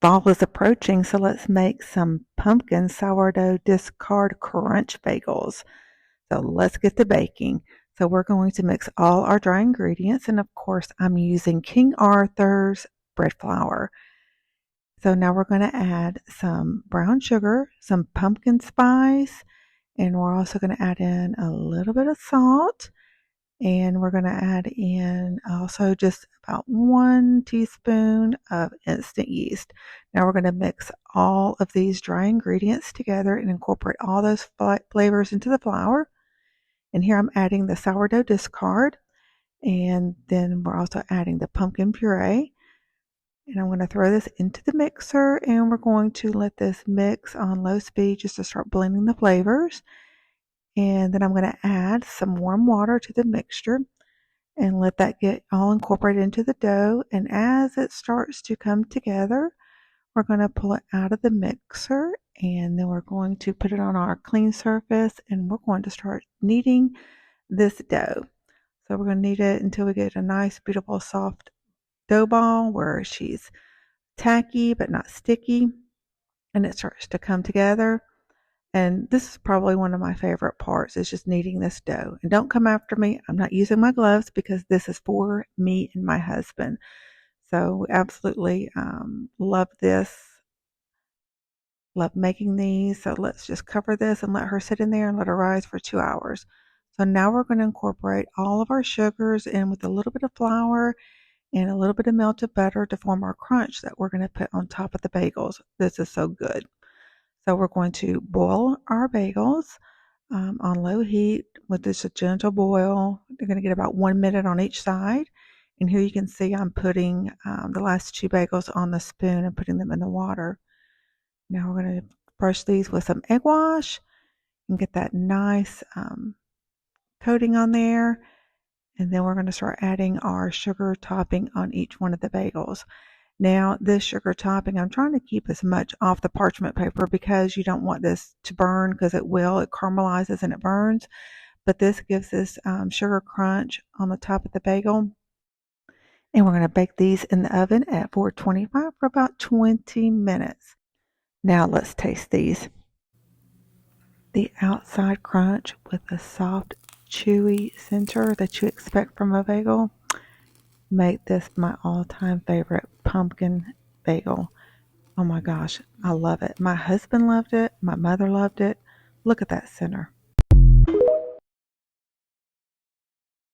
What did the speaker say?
Fall is approaching, so let's make some pumpkin sourdough discard crunch bagels. So let's get to baking. So we're going to mix all our dry ingredients, and of course I'm using King Arthur's bread flour. So now we're going to add some brown sugar, some pumpkin spice, and we're also going to add in a little bit of salt. And we're going to add in also just about 1 teaspoon of instant yeast. Now we're going to mix all of these dry ingredients together and incorporate all those flavors into the flour. And here I'm adding the sourdough discard, and then we're also adding the pumpkin puree. And I'm going to throw this into the mixer, and we're going to let this mix on low speed just to start blending the flavors. And then I'm going to add some warm water to the mixture and let that get all incorporated into the dough. And as it starts to come together, we're going to pull it out of the mixer, and then we're going to put it on our clean surface, and we're going to start kneading this dough. So we're going to knead it until we get a nice, beautiful, soft dough ball where she's tacky but not sticky, and it starts to come together. And this is probably one of my favorite parts, is just kneading this dough. And don't come after me. I'm not using my gloves because this is for me and my husband. So we absolutely love this. Love making these. So let's just cover this and let her sit in there and let her rise for 2 hours. So now we're going to incorporate all of our sugars in with a little bit of flour and a little bit of melted butter to form our crunch that we're going to put on top of the bagels. This is so good. So we're going to boil our bagels on low heat with just a gentle boil. They're going to get about 1 minute on each side. And here you can see I'm putting the last 2 bagels on the spoon and putting them in the water. Now we're going to brush these with some egg wash and get that nice coating on there. And then we're going to start adding our sugar topping on each one of the bagels. Now, this sugar topping, I'm trying to keep as much off the parchment paper because you don't want this to burn, because it will. It caramelizes and it burns. But this gives this sugar crunch on the top of the bagel. And we're going to bake these in the oven at 425 for about 20 minutes. Now let's taste these. The outside crunch with the soft, chewy center that you expect from a bagel make this my all-time favorite pumpkin bagel. Oh my gosh, I love it. My husband loved it. My mother loved it. Look at that center.